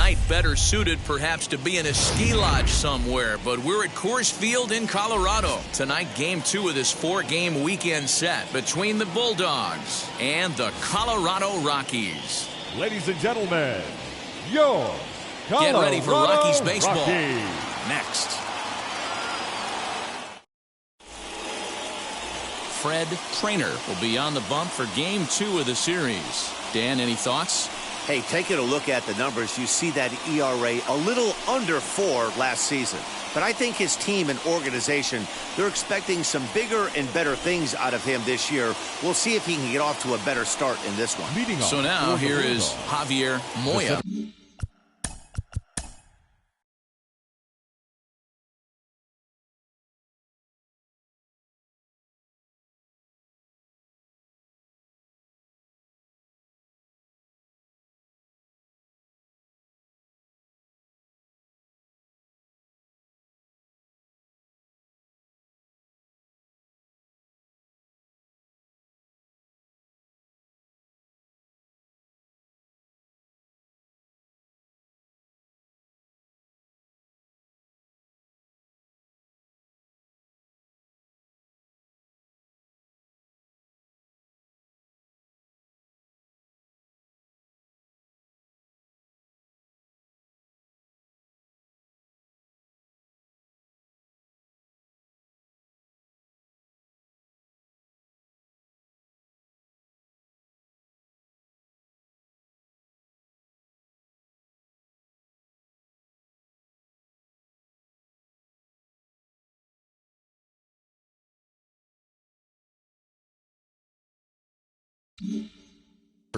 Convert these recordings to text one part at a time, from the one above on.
night better suited perhaps to be in a ski lodge somewhere, but we're at Coors Field in Colorado. Tonight, Game 2 of this 4-game weekend set between the Bulldogs and the Colorado Rockies. Ladies and gentlemen, your Get ready for Rockies baseball. Rockies. Next. Fred Trainer will be on the bump for Game 2 of the series. Dan, any thoughts? Hey, taking a look at the numbers, you see that ERA a little under 4 last season. But I think his team and organization, they're expecting some bigger and better things out of him this year. We'll see if he can get off to a better start in this one. So now here is Javier Moya.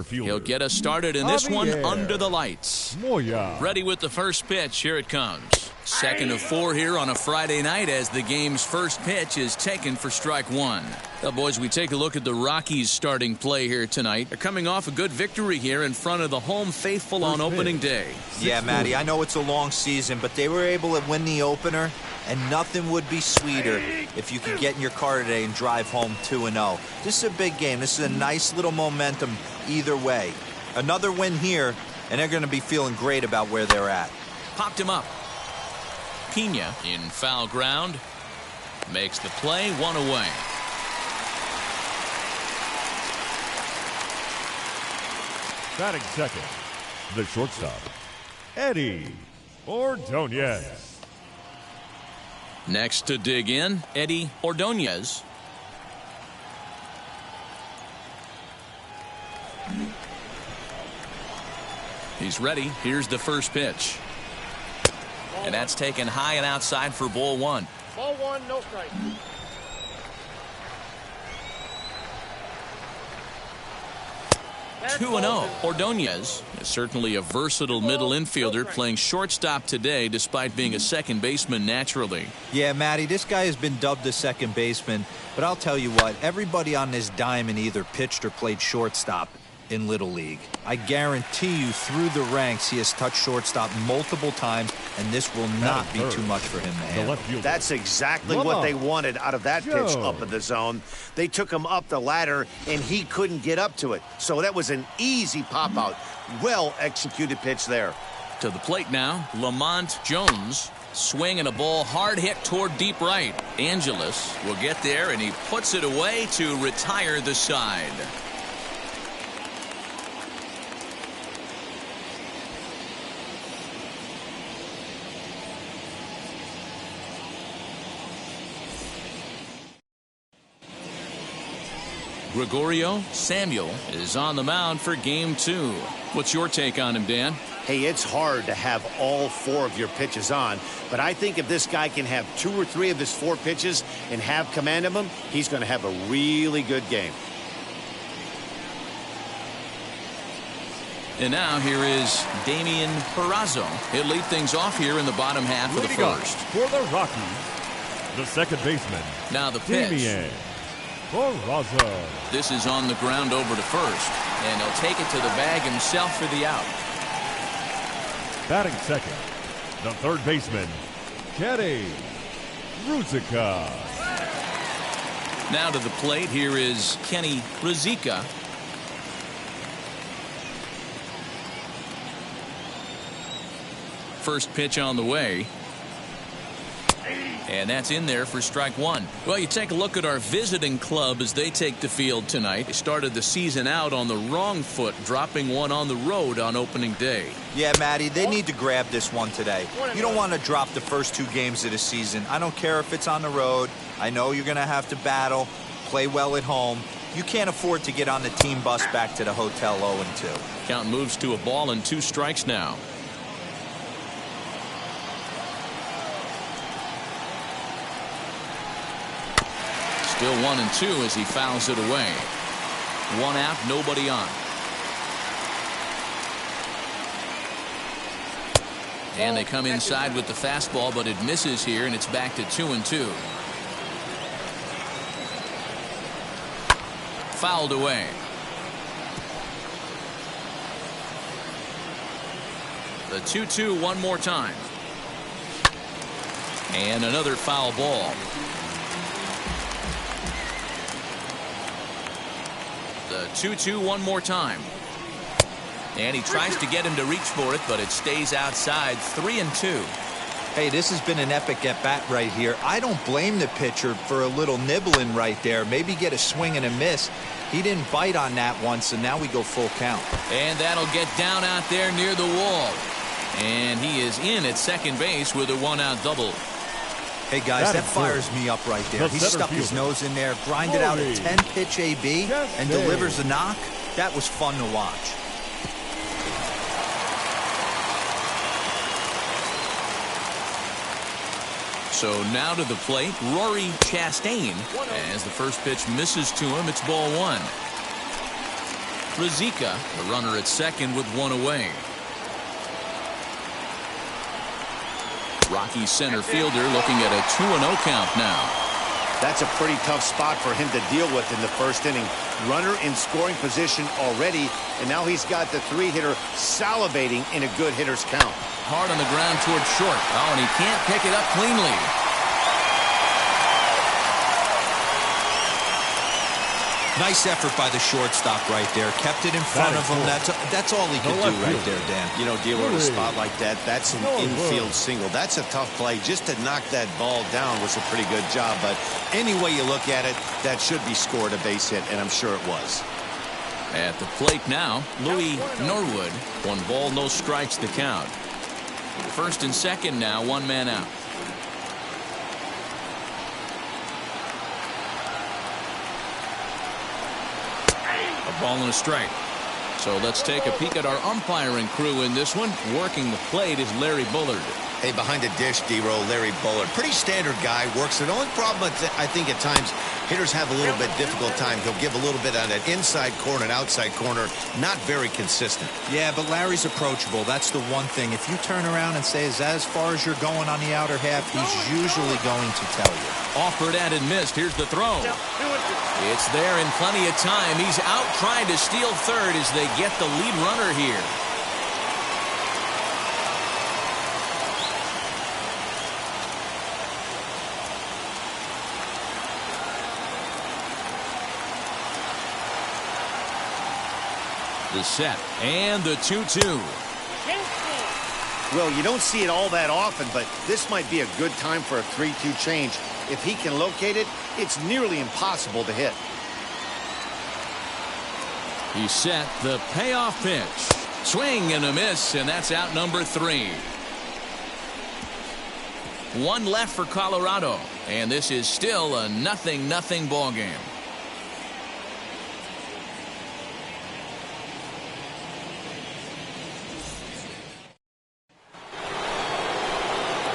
He'll get us started in this one under the lights. Moya. Ready with the first pitch. Here it comes. Second of 4 here on a Friday night as the game's first pitch is taken for strike 1. Well, boys, we take a look at the Rockies starting play here tonight. They're coming off a good victory here in front of the home faithful on opening day. Yeah, Matty, I know it's a long season, but they were able to win the opener, and nothing would be sweeter if you could get in your car today and drive home 2-0. This is a big game. This is a nice little momentum either way. Another win here, and they're going to be feeling great about where they're at. Popped him up. Pena in foul ground. Makes the play, 1 away. Batting second, the shortstop, Eddie Ordonez. Next to dig in, Eddie Ordonez. He's ready. Here's the first pitch. And that's taken high and outside for ball 1. Ball 1, no strike. 2-0. Ordonez is certainly a versatile middle infielder playing shortstop today despite being a second baseman naturally. Yeah, Matty, this guy has been dubbed a second baseman, but I'll tell you what, everybody on this diamond either pitched or played shortstop in Little League. I guarantee you through the ranks he has touched shortstop multiple times, and this will not be too much for him to handle. That's exactly what they wanted out of that pitch up in the zone. They took him up the ladder, and he couldn't get up to it. So that was an easy pop-out. Well-executed pitch there. To the plate now, Lamont Jones. Swing and a ball hard hit toward deep right. Angeles will get there, and he puts it away to retire the side. Gregorio Samuel is on the mound for game 2. What's your take on him, Dan? Hey, it's hard to have all 4 of your pitches on, but I think if this guy can have 2 or 3 of his 4 pitches and have command of them, he's going to have a really good game. And now here is Damian Peraza. He'll lead things off here in the bottom half of the first. For the Rockies, the second baseman. Now the pitch. Damian Peraza. This is on the ground over to first, and he'll take it to the bag himself for the out. Batting second, the third baseman, Kenny Ruzicka. Now to the plate, here is Kenny Ruzicka. first pitch on the way. And that's in there for strike one. Well, you take a look at our visiting club as they take the field tonight. They started the season out on the wrong foot, dropping one on the road on opening day. Yeah, Matty, they need to grab this one today. You don't want to drop the first 2 games of the season. I don't care if it's on the road. I know you're going to have to battle, play well at home. You can't afford to get on the team bus back to the hotel 0-2. Count moves to a ball and 2 strikes now. Still 1-2 as he fouls it away. 1 out, nobody on. And they come inside with the fastball, but it misses here, and it's back to 2-2. Fouled away. The 2-2 one more time. And another foul ball. The 2-2 one more time. And he tries to get him to reach for it, but it stays outside. 3-2. Hey, this has been an epic at-bat right here. I don't blame the pitcher for a little nibbling right there. Maybe get a swing and a miss. He didn't bite on that one, so now we go full count. And that'll get down out there near the wall. And he is in at second base with a 1-out double. Hey, guys, that fires me up right there. He stuck his nose in there, grinded out a 10-pitch AB, and delivers a knock. That was fun to watch. So now to the plate, Rory Chastain. As the first pitch misses to him, it's ball 1. Rizika, the runner at second with 1 away. Rockies center fielder looking at a 2-0 count now. That's a pretty tough spot for him to deal with in the first inning. Runner in scoring position already, and now he's got the 3-hitter salivating in a good hitter's count. Hard on the ground toward short. Oh, and he can't pick it up cleanly. Nice effort by the shortstop right there. Kept it in front of him. That's all he could do right there, Dan. You know, dealing with a spot like that, that's an infield single. That's a tough play. Just to knock that ball down was a pretty good job. But any way you look at it, that should be scored a base hit, and I'm sure it was. At the plate now, Louis Norwood. 1 ball, no strikes to count. First and second now, 1 man out. A ball and a strike. So let's take a peek at our umpiring crew in this one. Working the plate is Larry Bullard. Hey, behind the dish, D-Row, Larry Bullard. Pretty standard guy. Works it. The only problem, I think, at times, hitters have a little bit difficult time. He'll give a little bit on that inside corner and outside corner. Not very consistent. Yeah, but Larry's approachable. That's the one thing. If you turn around and say, is that as far as you're going on the outer half, he's usually going to tell you. Offered at and missed. Here's the throw. It's there in plenty of time. He's out trying to steal third as they get the lead runner here. The set and the 2-2. Well, you don't see it all that often, but this might be a good time for a 3-2 change. If he can locate it, it's nearly impossible to hit. He set the payoff pitch. Swing and a miss, and that's out number 3. 1 left for Colorado, and this is still a 0-0 ball game.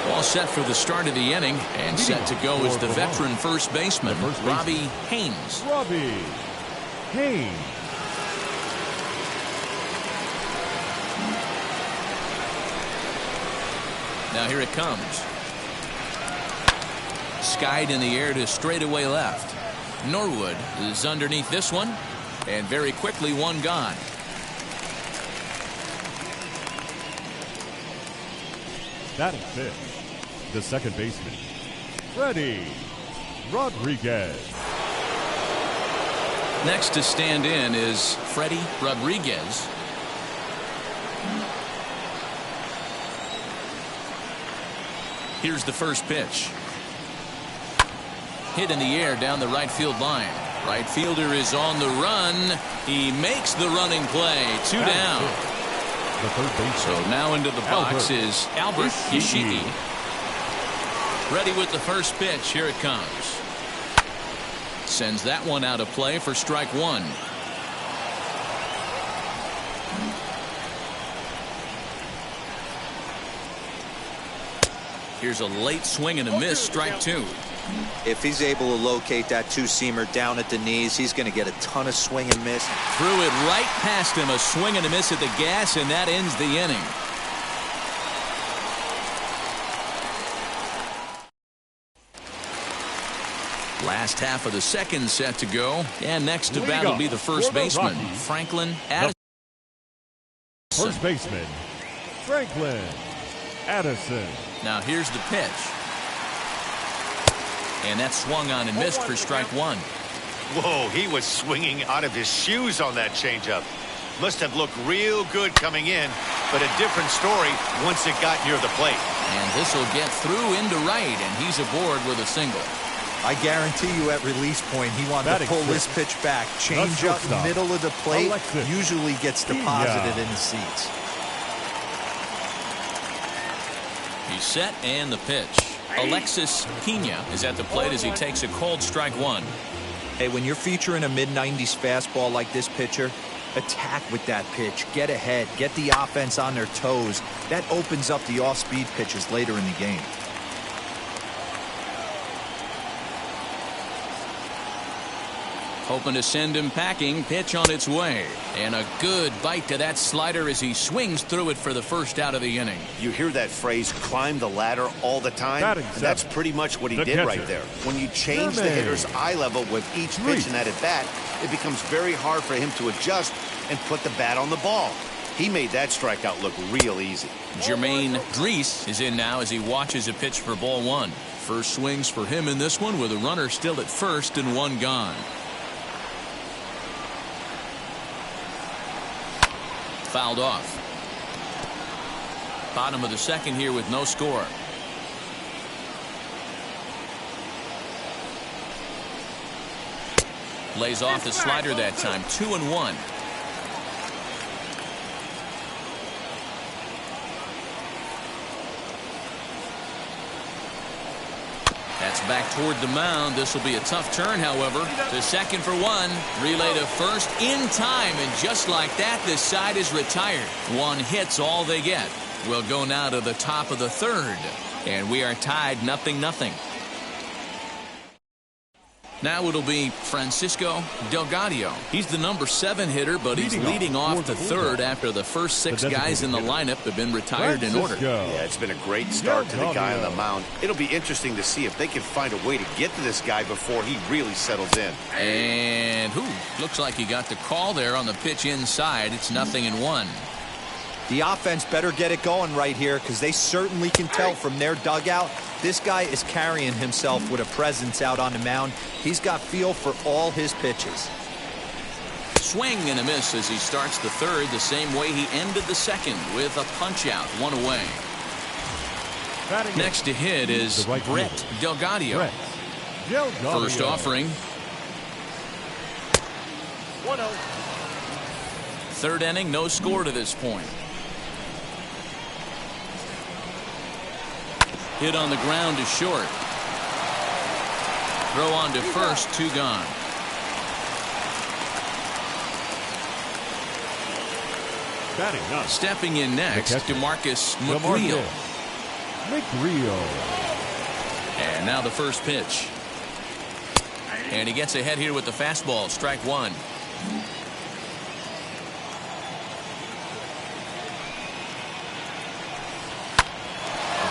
All set for the start of the inning, and set to go is the veteran first baseman, Robbie Haynes. Robbie Haynes. Now here it comes. Skied in the air to straightaway left. Norwood is underneath this one, and very quickly 1 gone. Batting fifth, the second baseman, Freddy Rodriguez. Next to stand in is Freddy Rodriguez. Here's the first pitch. Hit in the air down the right field line. Right fielder is on the run. He makes the running play. 2 down. The third base. So now into the box is Albert Ishii. Ready with the first pitch. Here it comes. Sends that one out of play for strike 1. Here's a late swing and a miss. Strike 2. If he's able to locate that two-seamer down at the knees, he's going to get a ton of swing and miss. Threw it right past him. A swing and a miss at the gas, and that ends the inning. Last half of the second set to go. And next to bat will be the first baseman, Franklin Addison. First baseman, Franklin Addison. Now here's the pitch. And that swung on and missed for strike 1. Whoa, he was swinging out of his shoes on that changeup. Must have looked real good coming in, but a different story once it got near the plate. And this will get through into right, and he's aboard with a single. I guarantee you at release point, he wanted to pull this pitch back. Change up middle of the plate usually gets deposited in the seats. He's set and the pitch. Alexis Pena is at the plate as he takes a cold strike 1. Hey, when you're featuring a mid-90s fastball like this pitcher, attack with that pitch. Get ahead. Get the offense on their toes. That opens up the off-speed pitches later in the game. Hoping to send him packing. Pitch on its way. And a good bite to that slider as he swings through it for the first out of the inning. You hear that phrase, climb the ladder, all the time? And that's pretty much what he did right there. When you change the hitter's eye level with each pitch in that at-bat, it becomes very hard for him to adjust and put the bat on the ball. He made that strikeout look real easy. Jermaine Dries is in now as he watches a pitch for ball 1. First swings for him in this one with a runner still at first and 1 gone. Fouled off. Bottom of the second here with no score. Lays off the slider that time. 2-1. That's back toward the mound. This will be a tough turn, however. To second for 1. Relay to first in time. And just like that, this side is retired. 1 hit's all they get. We'll go now to the top of the 3rd. And we are tied 0-0. Now it'll be Francisco Delgadio. He's the number 7 hitter, but he's leading off the 3rd after the first 6 guys in the lineup have been retired in order. Yeah, it's been a great start to the guy on the mound. It'll be interesting to see if they can find a way to get to this guy before he really settles in. And looks like he got the call there on the pitch inside. It's 0-1. The offense better get it going right here because they certainly can tell from their dugout this guy is carrying himself with a presence out on the mound. He's got feel for all his pitches. Swing and a miss as he starts the 3rd the same way he ended the 2nd with a punch out. 1 away. Next to hit is Brett Delgadio. First offering. 1-0. 3rd inning, no score to this point. Hit on the ground to short. Throw on to first, 2 gone. Stepping in next, DeMarcus McGreal. And now the first pitch. And he gets ahead here with the fastball, strike 1.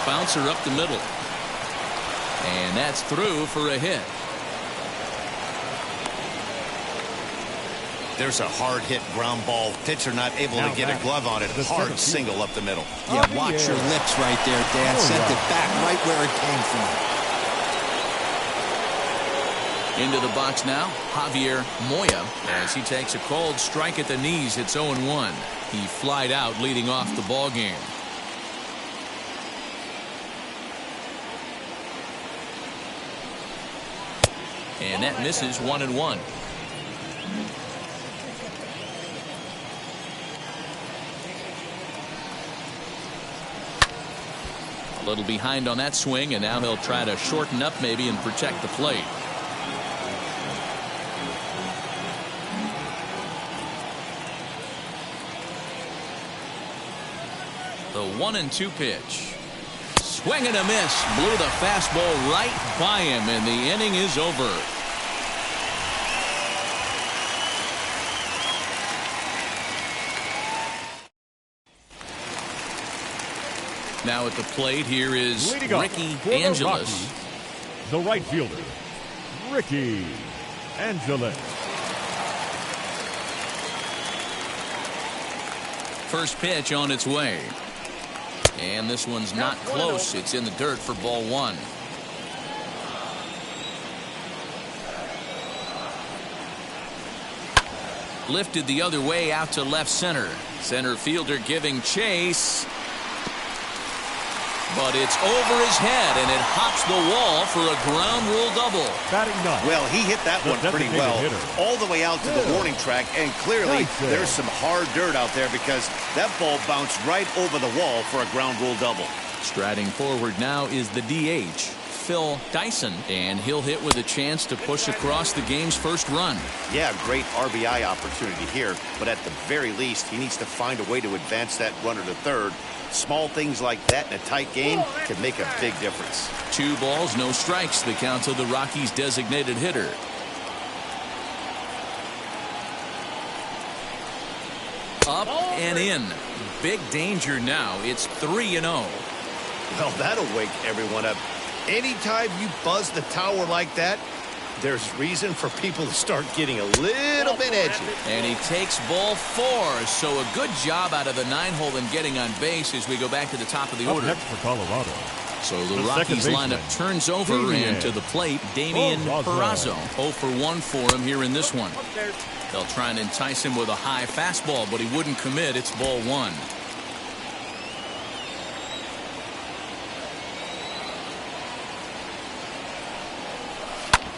Bouncer up the middle. And that's through for a hit. There's a hard hit ground ball. Pitcher not able to get a glove on it. Hard single up the middle. Yeah, watch your lips right there, Dan. Sent it back right where it came from. Into the box now, Javier Moya, as he takes a cold strike at the knees. It's 0-1. He flied out leading off the ball game. And that misses 1-1. A little behind on that swing, and now he'll try to shorten up maybe and protect the plate. The 1-2 pitch. Swing and a miss. Blew the fastball right by him, and the inning is over. Now at the plate, here is Ricky Angeles. Rockies, the right fielder, Ricky Angeles. First pitch on its way. And this one's not close. It's in the dirt for ball one. Lifted the other way out to left center. Center fielder giving chase. But it's over his head, and it hops the wall for a ground rule double. Well, he hit that one pretty well, all the way out to the warning track, and clearly there's some hard dirt out there because that ball bounced right over the wall for a ground rule double. Striding forward now is the DH, Phil Dyson, and he'll hit with a chance to push across the game's first run. Yeah, great RBI opportunity here, but at the very least, he needs to find a way to advance that runner to third. Small things like that in a tight game can make a big difference. 2 balls, no strikes, the count to the Rockies' designated hitter. Up and in. Big danger now. It's 3-0. Well, that'll wake everyone up. Anytime you buzz the tower like that, there's reason for people to start getting a little bit edgy. And he takes ball 4. So a good job out of the 9-hole in getting on base as we go back to the top of the order. Next for Colorado. So the Rockies lineup turns over, and to the plate, Damian Peraza. 0 for 1 for him here in this one. They'll try and entice him with a high fastball, but he wouldn't commit. It's ball 1.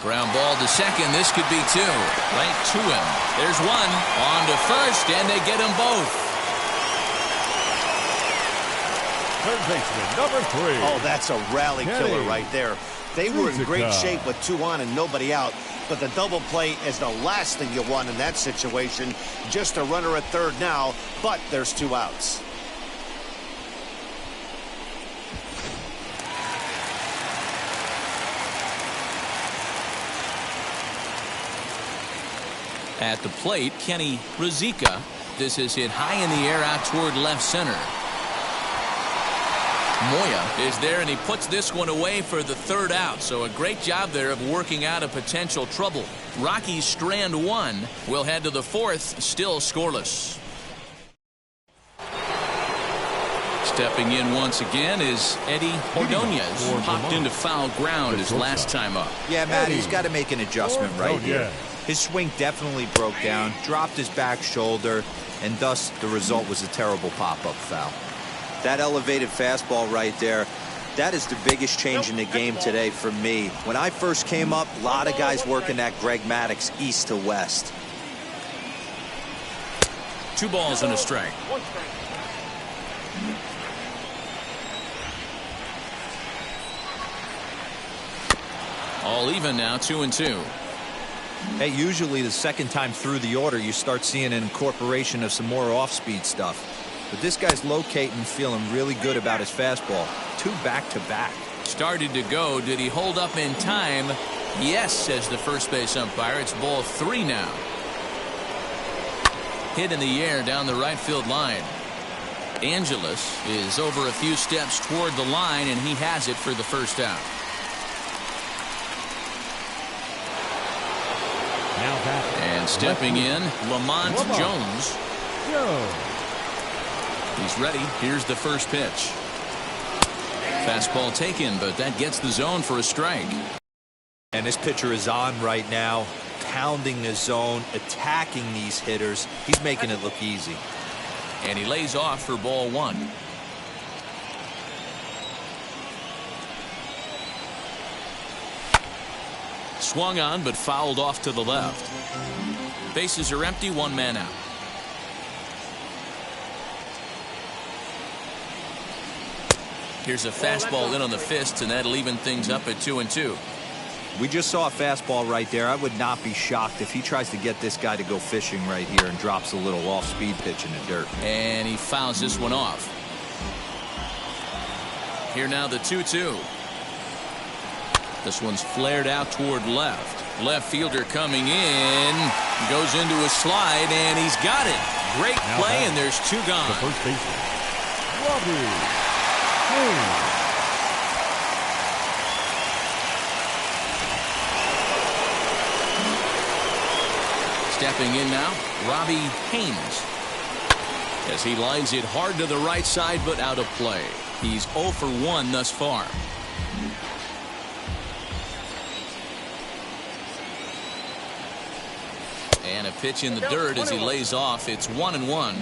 Ground ball to second. This could be 2. Right to him. There's 1. On to first, and they get them both. Third baseman, number 3. Oh, that's a rally killer right there. They were in great shape with 2 on and nobody out. But the double play is the last thing you want in that situation. Just a runner at third now, but there's 2 outs. At the plate, Kenny Rizika. This is hit high in the air out toward left center. Moya is there, and he puts this one away for the 3rd out. So a great job there of working out a potential trouble. Rockies strand 1. We'll head to the 4th, still scoreless. Stepping in once again is Eddie Ordonez. Popped into foul ground his last time up. Yeah, Matt, he's got to make an adjustment right here. His swing definitely broke down, dropped his back shoulder, and thus the result was a terrible pop-up foul. That elevated fastball right there, that is the biggest change in the game today for me. When I first came up, a lot of guys working that Greg Maddux east to west. 2 balls and a strike. All even now, 2-2. Hey, usually the second time through the order, you start seeing an incorporation of some more off-speed stuff. But this guy's locating, feeling really good about his fastball. 2 back-to-back. Started to go. Did he hold up in time? Yes, says the first base umpire. It's ball 3 now. Hit in the air down the right field line. Angeles is over a few steps toward the line, and he has it for the 1st out. And stepping in, Lamont Jones. He's ready. Here's the first pitch. Fastball taken, but that gets the zone for a strike. And this pitcher is on right now, pounding the zone, attacking these hitters. He's making it look easy. And he lays off for ball 1. Swung on, but fouled off to the left. Bases are empty, one man out. Here's a fastball in on the fists, and that'll even things up at 2-2. We just saw a fastball right there. I would not be shocked if he tries to get this guy to go fishing right here and drops a little off-speed pitch in the dirt. And he fouls this one off. Here now the 2-2. This one's flared out toward left. Left fielder coming in. Goes into a slide, and he's got it. Great play, and there's two gone. The first baseman, Robbie Haynes. Stepping in now, Robbie Haynes. As he lines it hard to the right side, but out of play. He's 0 for 1 thus far. And a pitch in the dirt as he lays off. It's 1-1.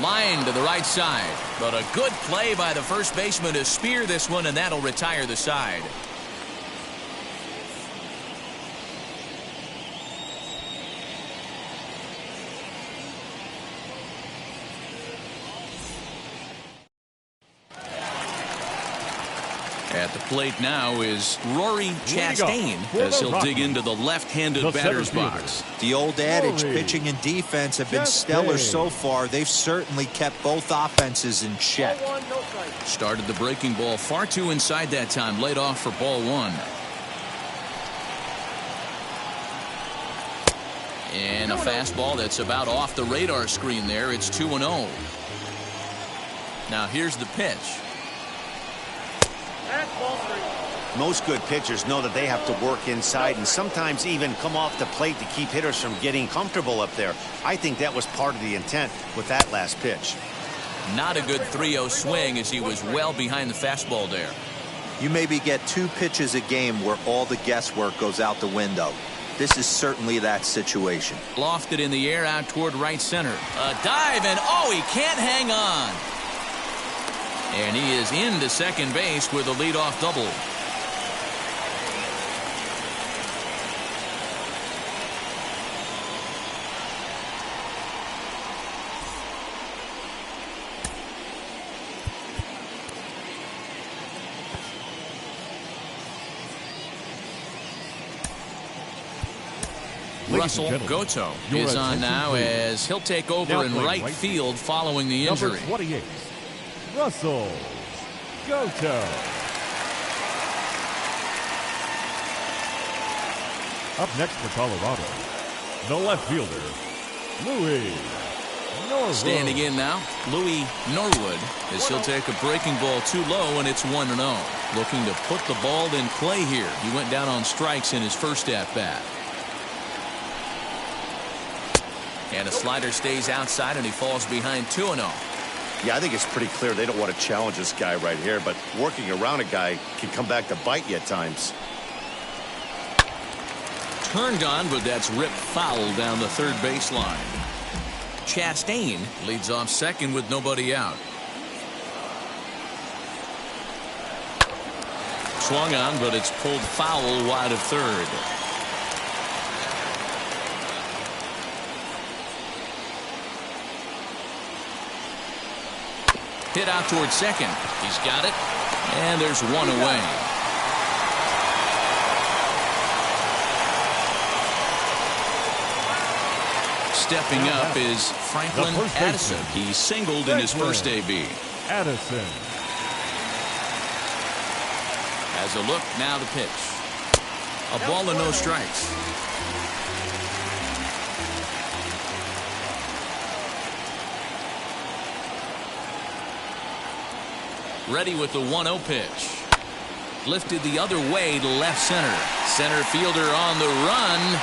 Line to the right side, but a good play by the first baseman to spear this one, and that'll retire the side. At the plate now is Rory Chastain as he'll dig into the left-handed batter's box. The old adage, pitching and defense have been stellar so far. They've certainly kept both offenses in check. Started the breaking ball far too inside that time. Laid off for ball one. And a fastball that's about off the radar screen there. It's 2-0. Now here's the pitch. Most good pitchers know that they have to work inside and sometimes even come off the plate to keep hitters from getting comfortable up there. I think that was part of the intent with that last pitch. Not a good 3-0 swing as he was well behind the fastball there. You maybe get 2 pitches a game where all the guesswork goes out the window. This is certainly that situation. Lofted in the air out toward right center. A dive, and oh, he can't hang on. And he is into second base with a leadoff double. Russell Goto is on now as he'll take over in right field following the injury. Number 28, Russell Goto. Up next for Colorado, the left fielder, Louis Norwood. Standing in now, Louis Norwood, as he'll take a breaking ball too low, and it's 1-0. Looking to put the ball in play here. He went down on strikes in his first at-bat. And a slider stays outside, and he falls behind 2-0. Yeah, I think it's pretty clear they don't want to challenge this guy right here, but working around a guy can come back to bite you at times. Turned on, but that's ripped foul down the third baseline. Chastain leads off second with nobody out. Swung on, but it's pulled foul wide of third. Hit out towards second. He's got it. And there's one away. Stepping up is Franklin Addison. He singled in his first AB. Addison. As a look, now the pitch. A ball and no strikes. Ready with the 1-0 pitch. Lifted the other way to left center. Center fielder on the run.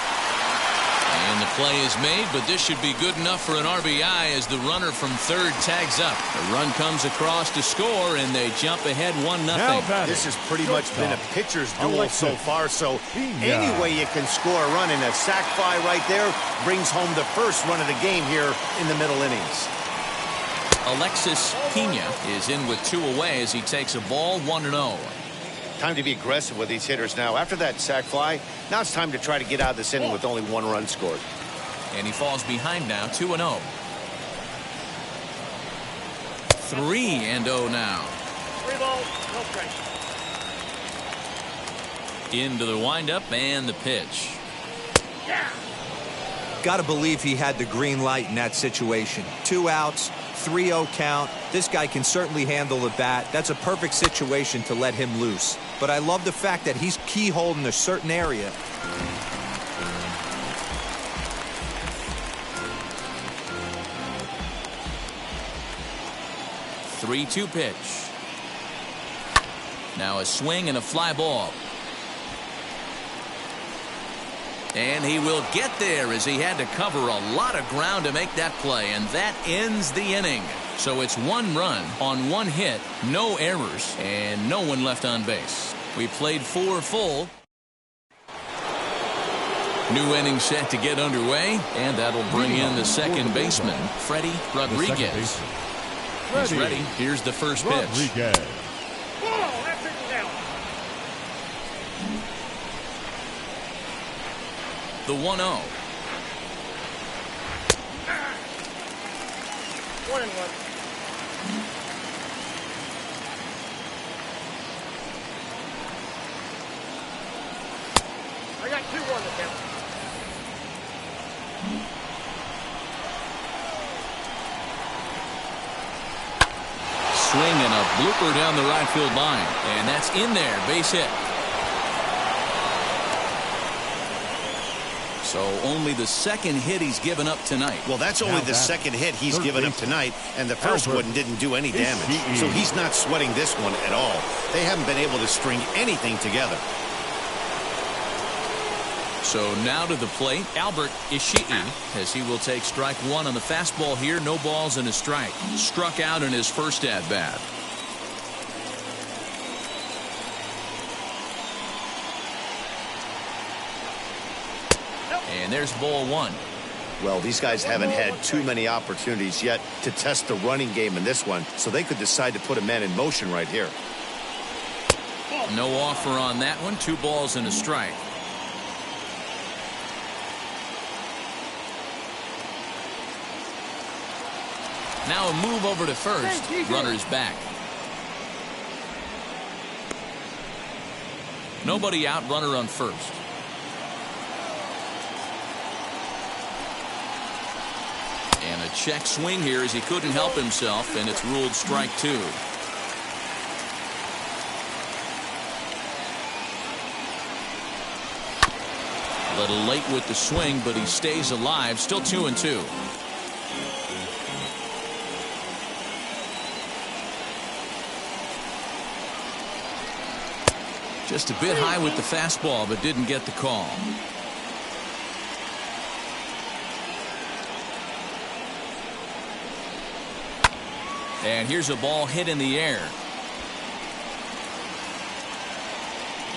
And the play is made, but this should be good enough for an RBI as the runner from third tags up. The run comes across to score, and they jump ahead 1-0. This has pretty much been a pitcher's duel so far, so any way you can score a run, and a sac fly right there brings home the first run of the game here in the middle innings. Alexis Pena is in with 2 away as he takes a ball 1-0. Time to be aggressive with these hitters now. After that sac fly, now it's time to try to get out of this inning with only 1 run scored. And he falls behind now, 2-0. 3-0 now. 3 balls, no strike. Into the windup and the pitch. Got to believe he had the green light in that situation. 2 outs, 3-0 count. This guy can certainly handle the bat. That's a perfect situation to let him loose. But I love the fact that he's keyholed in a certain area. Three-two pitch. Now a swing and a fly ball. And he will get there as he had to cover a lot of ground to make that play, and that ends the inning. So it's 1 run on 1 hit, no errors, and no one left on base. We played 4 full. New inning set to get underway, and that'll bring in the second baseman, Freddy Rodriguez. He's ready. Here's the first pitch. Rodriguez. Ball, that's it now. The 1-0. 1-1. I got 2-1 to count. Swing and a blooper down the right field line, and that's in there, base hit. So only the second hit he's given up tonight. Well, that's only the second hit he's given up tonight, and the first one didn't do any damage. So he's not sweating this one at all. They haven't been able to string anything together. So now to the plate, Albert Ishii, as he will take strike 1 on the fastball here. No balls and a strike. Struck out in his first at-bat. And there's ball 1. Well, these guys haven't had too many opportunities yet to test the running game in this one, so they could decide to put a man in motion right here. No offer on that one. 2 balls and a strike. Now a move over to first. Runner's back. Nobody out, runner on first. And a check swing here as he couldn't help himself, and it's ruled strike 2. A little late with the swing, but he stays alive. Still 2-2. Just a bit high with the fastball, but didn't get the call. And here's a ball hit in the air.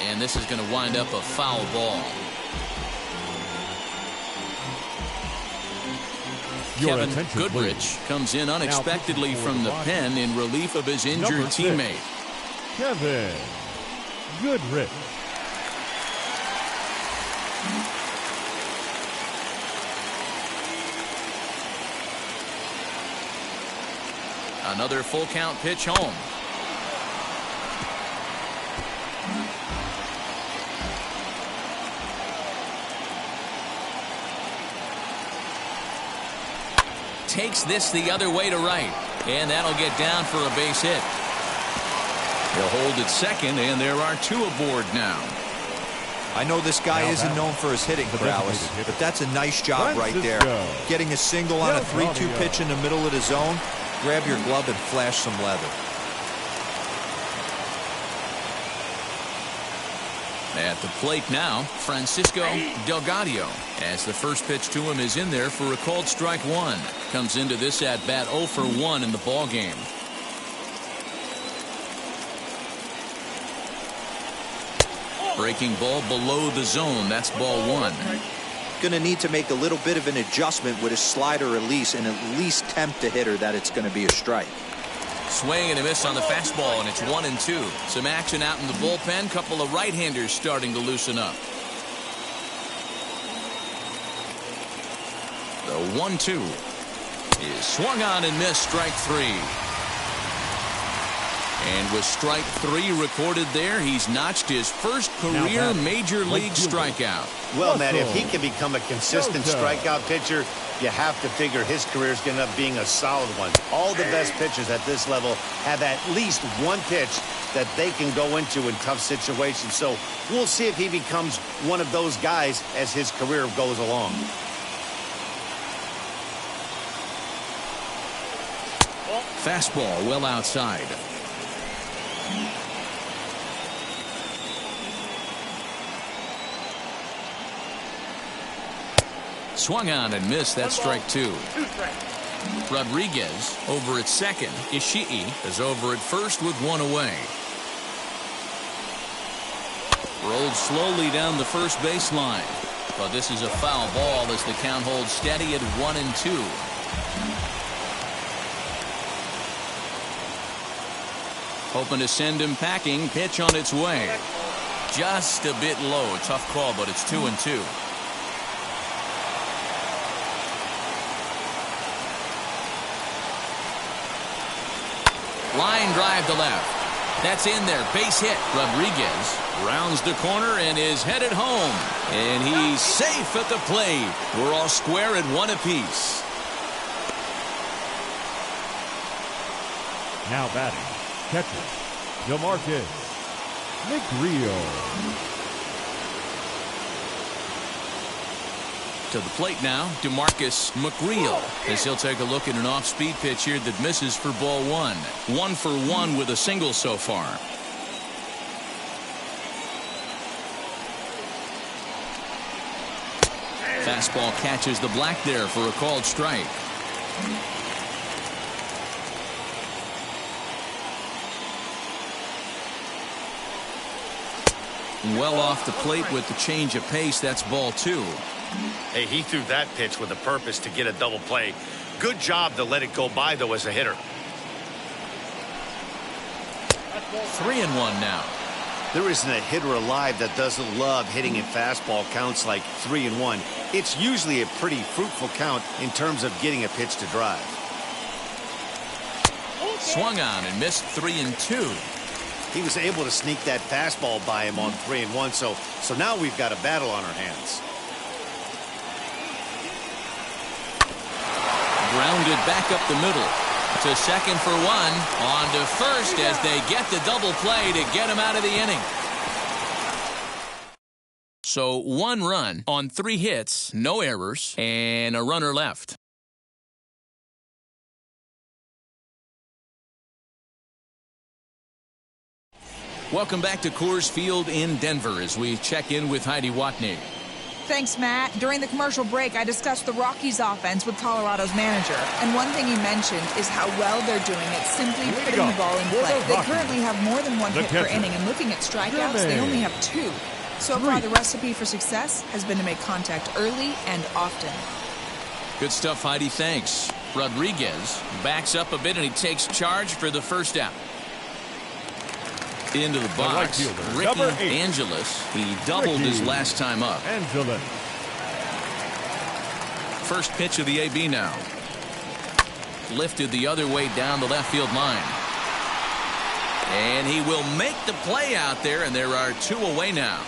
And this is going to wind up a foul ball. Kevin Goodrich comes in unexpectedly from the pen in relief of his injured teammate. Kevin Goodrich. Another full count pitch home. Takes this the other way to right, and that'll get down for a base hit. He'll hold at second, and there are 2 aboard now. I know this guy isn't known for his hitting prowess, but that's a nice job right there. Getting a single on a 3-2 pitch in the middle of the zone. Grab your glove and flash some leather. At the plate now, Francisco Delgadio, as the first pitch to him is in there for a called strike 1. Comes into this at bat 0 for 1 in the ball game. Breaking ball below the zone. That's ball 1. going to need to make a little bit of an adjustment with his slider release and at least tempt the hitter that it's going to be a strike. Swing and a miss on the fastball, and it's 1-2. Some action out in the bullpen. Couple of right-handers starting to loosen up. The 1-2 is swung on and missed, strike 3. And with strike 3 recorded there, he's notched his first career major league strikeout. Well, Matt, if he can become a consistent strikeout pitcher, you have to figure his career is going to end up being a solid one. All the best pitchers at this level have at least one pitch that they can go into in tough situations. So we'll see if he becomes one of those guys as his career goes along. Fastball well outside. Swung on and missed. That's strike 2. Rodriguez over at second. Ishii is over at first with one away. Rolled slowly down the first baseline. But this is a foul ball as the count holds steady at 1-2. Hoping to send him packing. Pitch on its way. Just a bit low. Tough call, but it's 2-2. Line drive to left. That's in there. Base hit. Rodriguez rounds the corner and is headed home. And he's safe at the plate. We're all square at 1 apiece. Now batting, catcher, DeMarcus McGreal. To the plate now, DeMarcus McGreal, as he'll take a look at an off-speed pitch here that misses for ball 1. 1 for 1 with a single so far. Fastball catches the black there for a called strike. Well off the plate with the change of pace. That's ball 2. Hey, he threw that pitch with a purpose to get a double play. Good job to let it go by, though, as a hitter. 3-1 now. There isn't a hitter alive that doesn't love hitting in fastball counts like 3-1. It's usually a pretty fruitful count in terms of getting a pitch to drive. Swung on and missed 3-2. He was able to sneak that fastball by him on 3-1, so now we've got a battle on our hands. Grounded back up the middle. To second for 1. On to first as they get the double play to get him out of the inning. So 1 run on 3 hits, no errors, and a runner left. Welcome back to Coors Field in Denver as we check in with Heidi Watney. Thanks, Matt. During the commercial break, I discussed the Rockies offense with Colorado's manager. And one thing he mentioned is how well they're doing at simply putting the ball in play. They currently have more than 1 hit per inning, and looking at strikeouts, they only have 2. So far, the recipe for success has been to make contact early and often. Good stuff, Heidi. Thanks. Rodriguez backs up a bit, and he takes charge for the first out. Into the box, Ricky Angeles. He doubled his last time up. Angeles. First pitch of the AB now. Lifted the other way down the left field line. And he will make the play out there, and there are 2 away now.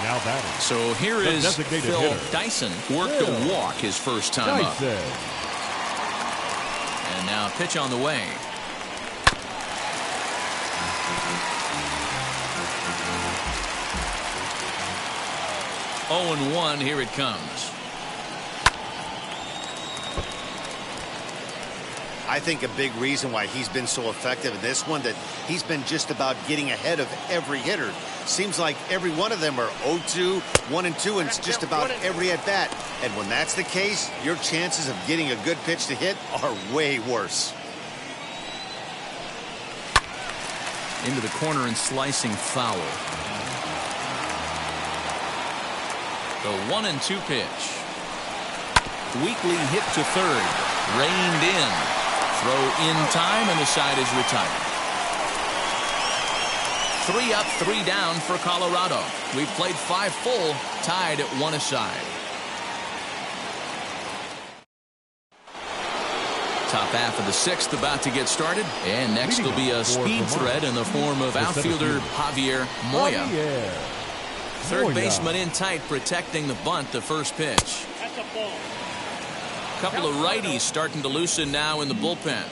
Now batting. So here is Phil hitter. Dyson. Worked a walk his first time up. And now pitch on the way. 0-1, here it comes. I think a big reason why he's been so effective in this one, that he's been just about getting ahead of every hitter. Seems like every one of them are 0-2, 1-2, and it's just about every at-bat. And when that's the case, your chances of getting a good pitch to hit are way worse. Into the corner and slicing foul. The 1-2 pitch. Weakly hit to third. Reined in. Throw in time, and the side is retired. 3 up, 3 down for Colorado. We've played 5 full, tied at 1 aside. Top half of the 6th about to get started. And next will be a speed threat in the form of outfielder Javier Moya. Third baseman in tight, protecting the bunt, the first pitch. That's a ball. Couple of righties starting to loosen now in the bullpen.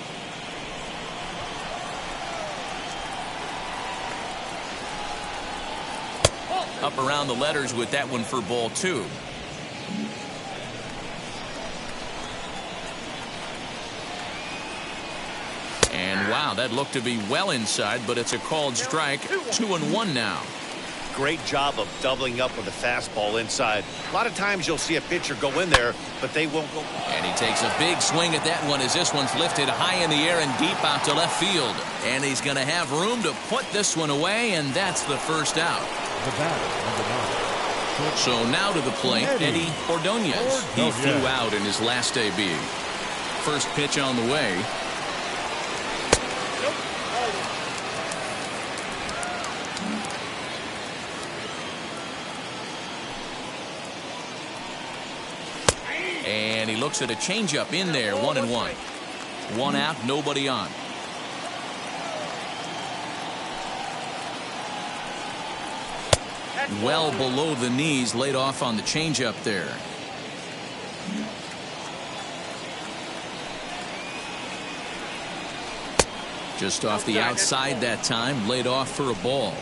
Up around the letters with that one for ball 2. And wow, that looked to be well inside, but it's a called strike. 2-1 now. Great job of doubling up with a fastball inside. A lot of times you'll see a pitcher go in there, but they won't go. And he takes a big swing at that one as this one's lifted high in the air and deep out to left field. And he's going to have room to put this one away, and that's the first out. The batter, number 9. So now to the plate, Eddie Ordonez. He flew out in his last debut. First pitch on the way. And he looks at a changeup in there, 1-1. 1 out, nobody on. Well below the knees, laid off on the changeup there. Just off the outside that time, laid off for a ball.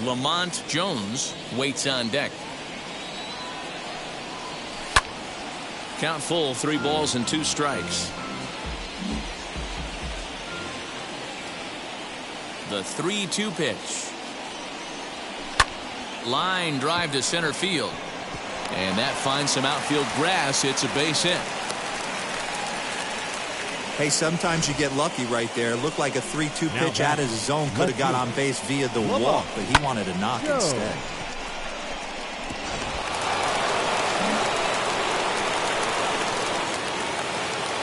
Lamont Jones waits on deck. Count full, 3 balls and 2 strikes. The 3-2 pitch. Line drive to center field. And that finds some outfield grass. It's a base hit. Hey, sometimes you get lucky right there. Looked like a 3-2 pitch out of his zone. Could have got on base via the walk, but he wanted a knock instead.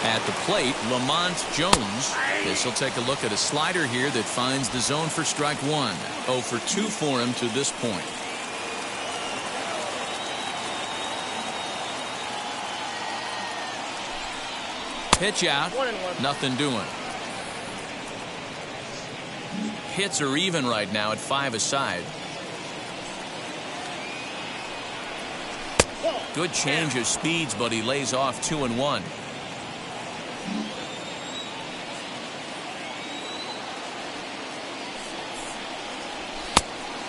At the plate, Lamont Jones. This will take a look at a slider here that finds the zone for strike 1. 0 for 2 for him to this point. Pitch out. 1-1. Nothing doing. Hits are even right now at 5 aside. Good change of speeds, but he lays off 2-1.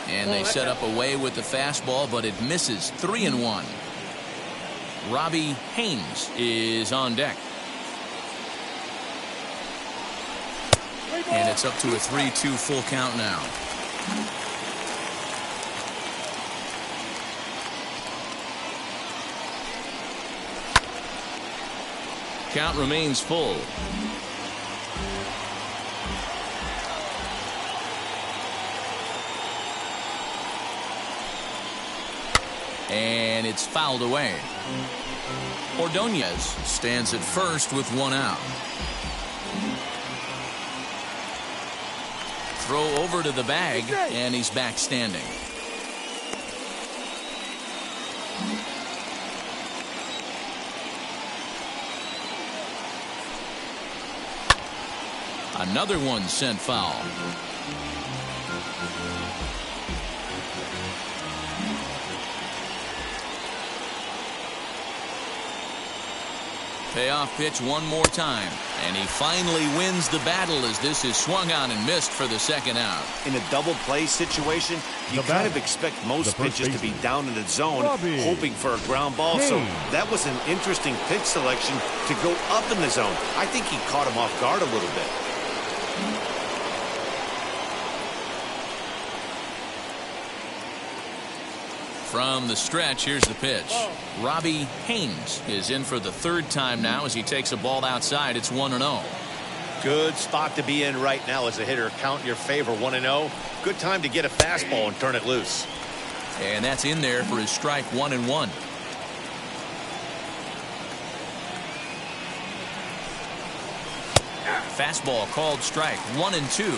And they set up away with the fastball, but it misses. 3-1. Robbie Haynes is on deck. And it's up to a 3-2 full count now. Count remains full. And it's fouled away. Ordonez stands at first with 1 out. Throw over to the bag, and he's back standing. Another one sent foul. Payoff pitch one more time, and he finally wins the battle as this is swung on and missed for the second out. In a double play situation, you kind of expect most pitches to be down in the zone, hoping for a ground ball. So that was an interesting pitch selection to go up in the zone. I think he caught him off guard a little bit. From the stretch, here's the pitch. Robbie Haynes is in for the third time now as he takes a ball outside. It's 1-0. Good spot to be in right now as a hitter. Count in your favor, 1-0. Good time to get a fastball and turn it loose. And that's in there for his strike 1-1. Fastball called strike 1-2.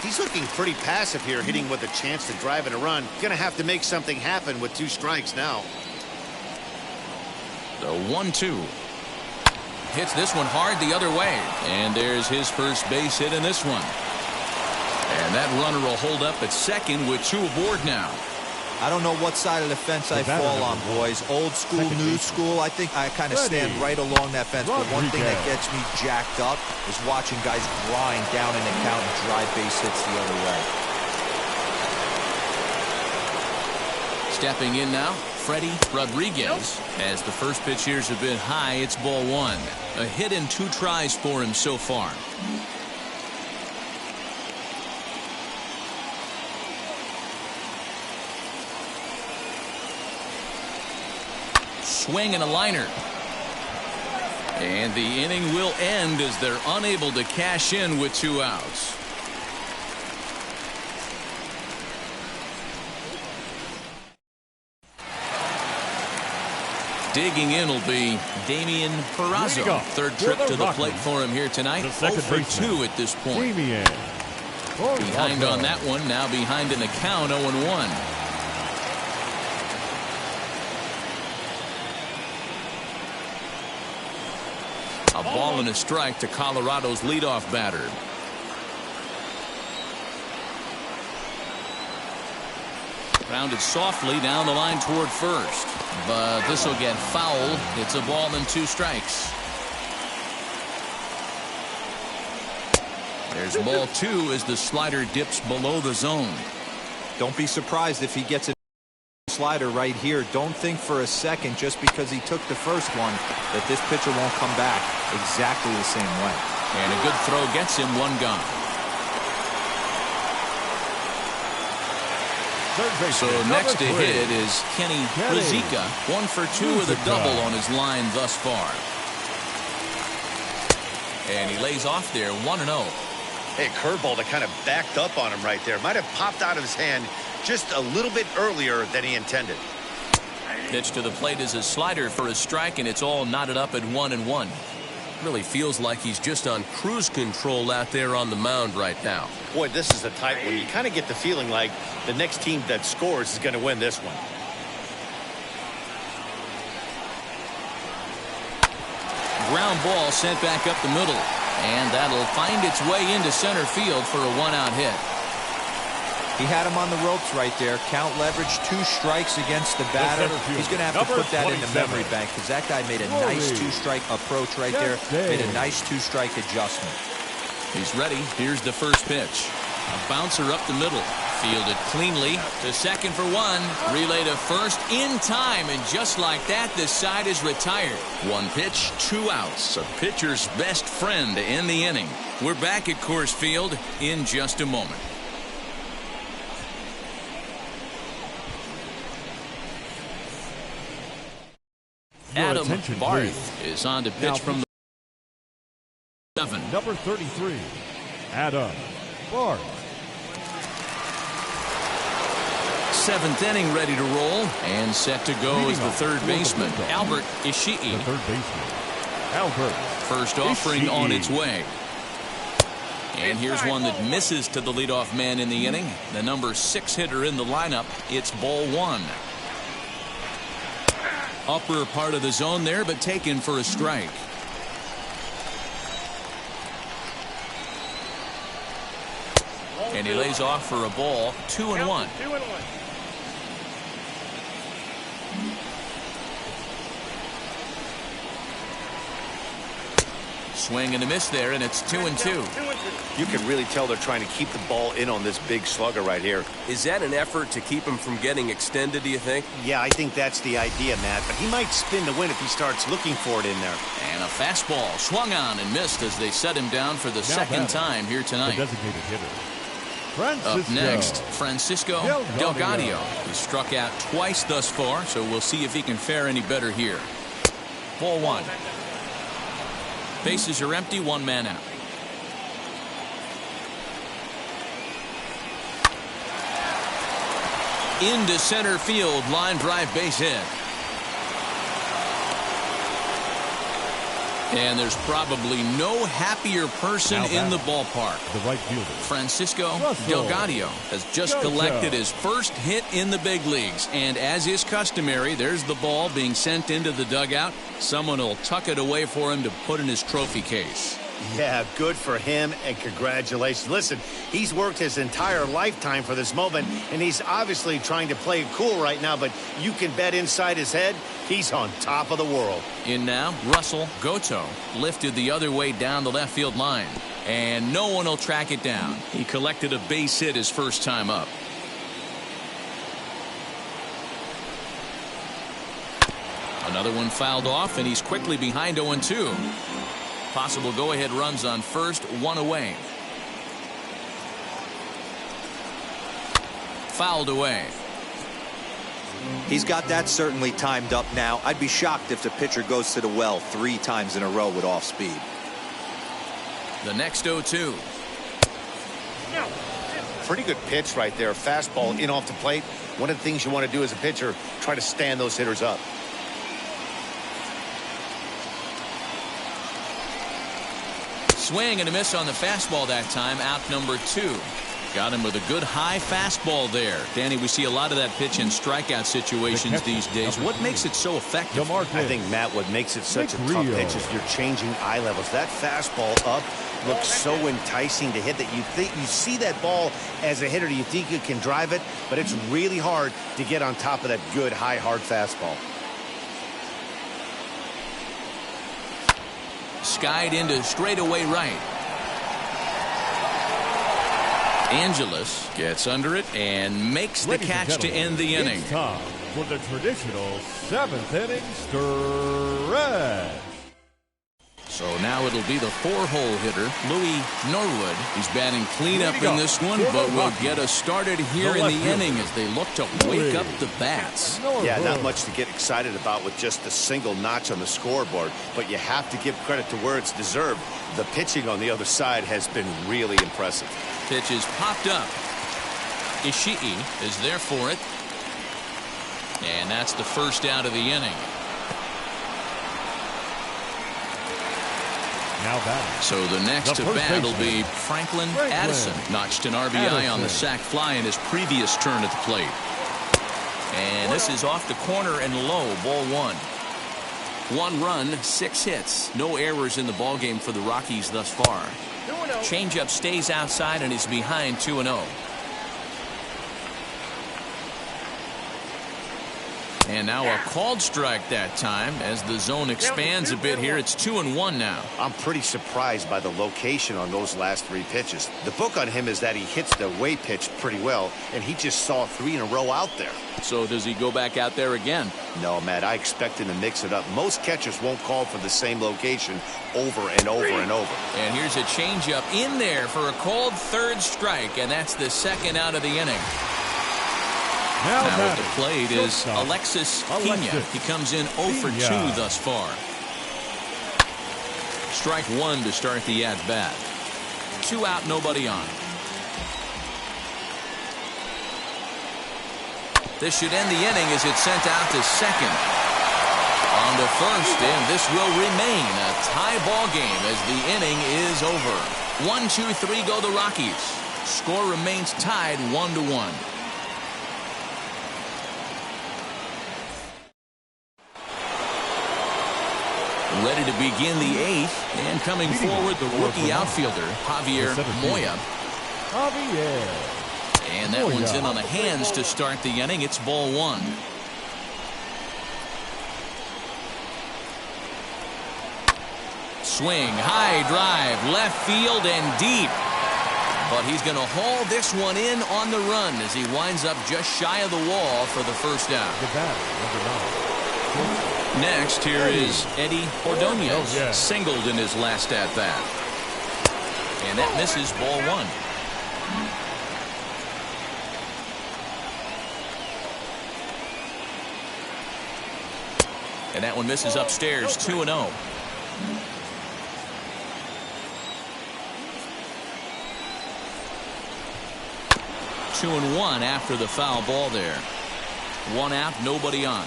He's looking pretty passive here, hitting with a chance to drive in a run. Gonna have to make something happen with 2 strikes now. The 1-2. Hits this one hard the other way. And there's his first base hit in this one. And that runner will hold up at second with 2 aboard now. I don't know what side of the fence I fall on, boys. Old school, new school. I think I kind of stand right along that fence. But one thing that gets me jacked up is watching guys grind down an account and drive base hits the other way. Stepping in now, Freddy Rodriguez. As the first pitch here's a bit high, it's ball 1. A hit and 2 tries for him so far. Swing and a liner. And the inning will end as they're unable to cash in with 2 outs. Digging in will be Damian Peraza. Third trip to the plate for him here tonight. 0 for 2 at this point. Behind on that one. Now behind in the count, 0-1. A ball and a strike to Colorado's leadoff batter. Grounded softly down the line toward first. But this will get fouled. It's a ball and 2 strikes. There's ball 2 as the slider dips below the zone. Don't be surprised if he gets a slider right here. Don't think for a second just because he took the first one that this pitcher won't come back exactly the same way. And a good throw gets him 1 gone. So next to hit is Kenny Rizika. 1 for 2 with a double on his line thus far. And he lays off there 1-0. Hey, curveball that kind of backed up on him right there. Might have popped out of his hand just a little bit earlier than he intended. Pitch to the plate is a slider for a strike, and it's all knotted up at 1-1. Really feels like he's just on cruise control out there on the mound right now. Boy, this is a tight one. You kind of get the feeling like the next team that scores is going to win this one. Ground ball sent back up the middle. And that'll find its way into center field for a 1-out hit. He had him on the ropes right there. Count leverage, 2 strikes against the batter. He's going to have to put that in the memory bank because that guy made a nice 2-strike approach right there. Made a nice 2-strike adjustment. He's ready. Here's the first pitch. A bouncer up the middle. Fielded cleanly to second for 1. Relay to first in time. And just like that, the side is retired. 1 pitch, 2 outs. A pitcher's best friend in the inning. We're back at Coors Field in just a moment. Adam Barth is on to pitch from the 7. Number 33, Adam Barth. 7th inning ready to roll and set to go as the third baseman, Albert Ishii. The third baseman, Albert. First offering on its way. And here's one that misses to the leadoff man in the inning. The number 6 hitter in the lineup. It's ball 1. Upper part of the zone there, but taken for a strike. And he lays off for a ball. 2-1. 2-1. Swing and a miss there, and it's 2-2. You can really tell they're trying to keep the ball in on this big slugger right here. Is that an effort to keep him from getting extended, do you think? Yeah, I think that's the idea, Matt. But he might spin to win if he starts looking for it in there. And a fastball swung on and missed as they set him down for the second time here tonight. The designated hitter. Up next, Francisco Delgadio. He struck out twice thus far, so we'll see if he can fare any better here. Ball 1. Bases are empty, 1 man out. Into center field, line drive, base hit. And there's probably no happier person in the ballpark. The right fielder, Francisco Delgadio, has just collected his first hit in the big leagues. And as is customary, there's the ball being sent into the dugout. Someone will tuck it away for him to put in his trophy case. Yeah, good for him, and congratulations. Listen, he's worked his entire lifetime for this moment, and he's obviously trying to play it cool right now, but you can bet inside his head, he's on top of the world. In now, Russell Goto lifted the other way down the left field line, and no one will track it down. He collected a base hit his first time up. Another one fouled off, and he's quickly behind 0-2. Possible go-ahead runs on first, one away. Fouled away. He's got that certainly timed up now. I'd be shocked if the pitcher goes to the well 3 times in a row with off speed. The next 0-2. Pretty good pitch right there. Fastball in off the plate. One of the things you want to do as a pitcher, try to stand those hitters up. Swing and a miss on the fastball that time. Out number 2. Got him with a good high fastball there. Danny, we see a lot of that pitch in strikeout situations these days. What makes it so effective? I think, Matt, what makes it such a tough pitch is you're changing eye levels. That fastball up looks so enticing to hit that you see that ball as a hitter, you think you can drive it, but it's really hard to get on top of that good high hard fastball. Skied into straightaway right. Angeles gets under it and makes the catch to end the inning. It's time for the traditional 7th inning stretch. So now it'll be the 4-hole hitter, Louis Norwood. He's batting cleanup in this one, but will get us started here in the inning as they look to wake up the bats. Yeah, not much to get excited about with just a single notch on the scoreboard, but you have to give credit to where it's deserved. The pitching on the other side has been really impressive. Pitch is popped up. Ishii is there for it. And that's the first out of the inning. Now batting. So the next to bat will be Franklin Addison. Notched an RBI on the sac fly in his previous turn at the plate. And this is off the corner and low, ball 1. 1 run, 6 hits. No errors in the ballgame for the Rockies thus far. Changeup stays outside and is behind 2-0. And now a called strike that time as the zone expands a bit here. It's 2-1 now. I'm pretty surprised by the location on those last 3 pitches. The book on him is that he hits the way pitch pretty well, and he just saw 3 in a row out there. So does he go back out there again? No, Matt, I expect him to mix it up. Most catchers won't call for the same location over and over and over. And here's a changeup in there for a called 3rd strike, and that's the 2nd out of the inning. Now at the plate is Alexis Pena. He comes in 0 for 2 thus far. Strike 1 to start the at-bat. 2 out, nobody on. This should end the inning as it's sent out to second. On to first, and this will remain a tie ball game as the inning is over. 1-2-3 go the Rockies. Score remains tied 1-1. Ready to begin the 8th, and coming forward the rookie outfielder Javier Moya. And that one's in on the hands to start the inning. It's ball 1. Swing, high drive, left field and deep. But he's going to haul this one in on the run as he winds up just shy of the wall for the first out. Next, here is Eddie Ordonez, singled in his last at-bat. And that misses ball 1. And that one misses upstairs, 2-0. 2-1 after the foul ball there. 1 out, nobody on.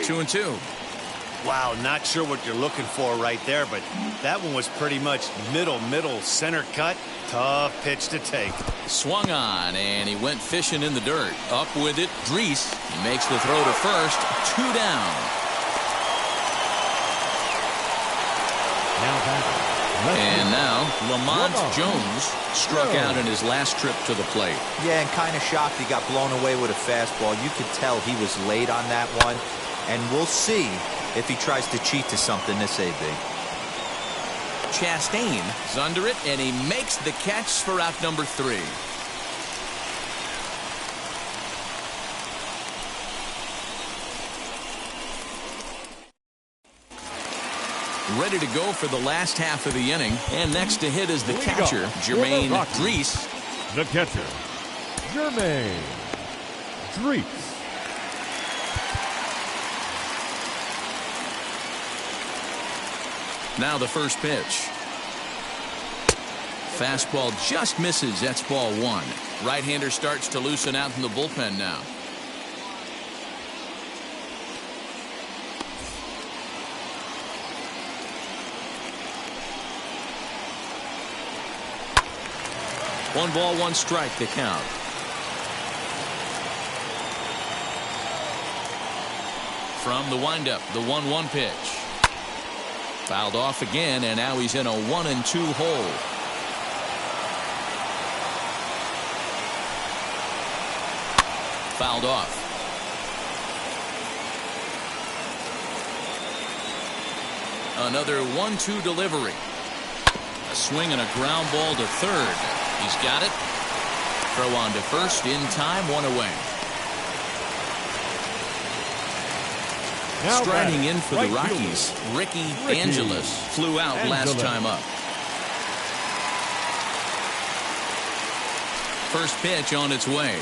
Two and two. Wow, not sure what you're looking for right there, but that one was pretty much middle, center cut. Tough pitch to take. Swung on, and he went fishing in the dirt. Up with it, Dries. He makes the throw to first. 2 down. And now, Lamont Jones struck out in his last trip to the plate. Yeah, and kind of shocked he got blown away with a fastball. You could tell he was late on that one. And we'll see if he tries to cheat to something this AB. Chastain is under it, and he makes the catch for out number 3. Ready to go for the last half of the inning. And next to hit is the catcher, Jermaine Dries. The catcher, Jermaine Dries. Now the first pitch. Fastball just misses. That's ball 1. Right-hander starts to loosen out in the bullpen now. One ball, one strike to count. From the windup, the 1-1 pitch. Fouled off again, and now he's in a 1-2 hole. Fouled off. Another 1-2 delivery. A swing and a ground ball to third. He's got it. Throw on to first in time, 1 away. Now striding in for right the Rockies, Ricky Angeles flew out last time up. First pitch on its way.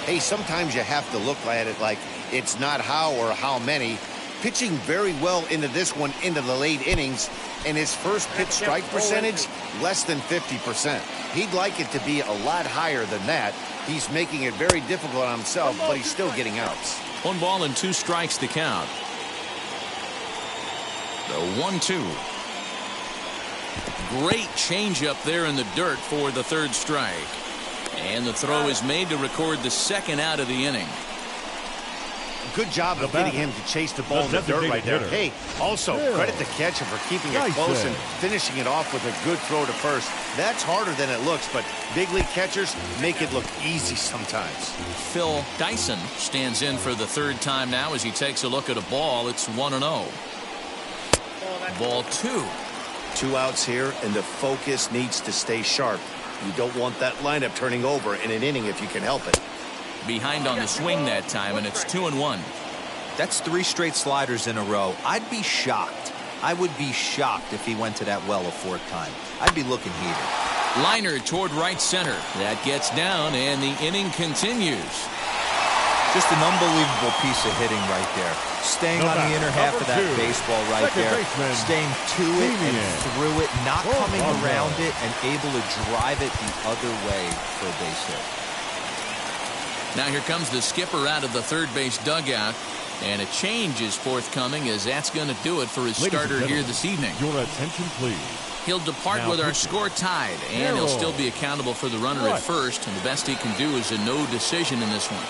Hey, sometimes you have to look at it like it's not how or how many. Pitching very well into this one into the late innings, and his first pitch strike percentage less than 50%. He'd like it to be a lot higher than that. He's making it very difficult on himself, but he's still getting outs. 1 ball and 2 strikes to count. The 1-2. Great changeup there in the dirt for the third strike. And the throw is made to record the second out of the inning. Good job of getting him to chase the ball in the dirt right there. Hey, also credit the catcher for keeping it close and finishing it off with a good throw to first. That's harder than it looks, but big league catchers make it look easy sometimes. Phil Dyson stands in for the third time now as he takes a look at a ball. It's 1-0. Ball 2. 2 outs here, and the focus needs to stay sharp. You don't want that lineup turning over in an inning if you can help it. Behind on the swing that time, and it's 2-1. That's 3 straight sliders in a row. I'd be shocked. I would be shocked if he went to that well a 4th time. I'd be looking heated. Liner toward right center. That gets down, and the inning continues. Just an unbelievable piece of hitting right there. Staying on the inner half of that baseball right there. Staying to it and through it, not coming around it, and able to drive it the other way for a base hit. Now here comes the skipper out of the third base dugout, and a change is forthcoming as that's going to do it for his starter here this evening. Your attention, please. He'll depart with our score tied, and he'll still be accountable for the runner at first, and the best he can do is a no decision in this one.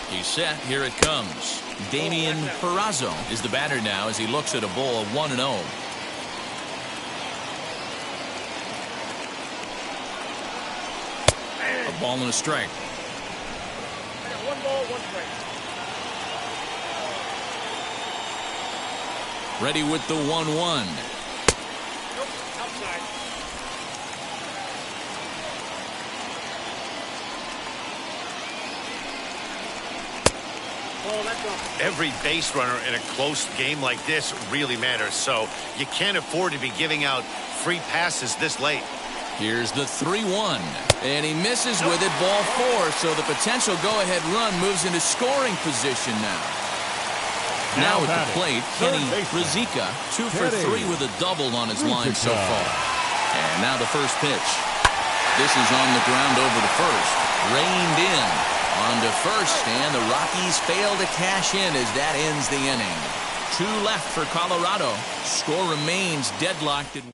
He's set. Here it comes. Damian Perazo is the batter now as he looks at a ball of 1-0. A ball and a strike. 1 ball, 1 strike. Ready with the 1-1. Nope, outside. Every base runner in a close game like this really matters, so you can't afford to be giving out free passes this late. Here's the 3-1, and he misses with it, ball 4, so the potential go-ahead run moves into scoring position now. Now at the plate, Kenny Rizika, 2 for 3 with a double on his line so far. And now the first pitch. This is on the ground over to first. Reined in on to first, and the Rockies fail to cash in as that ends the inning. 2 left for Colorado. Score remains deadlocked.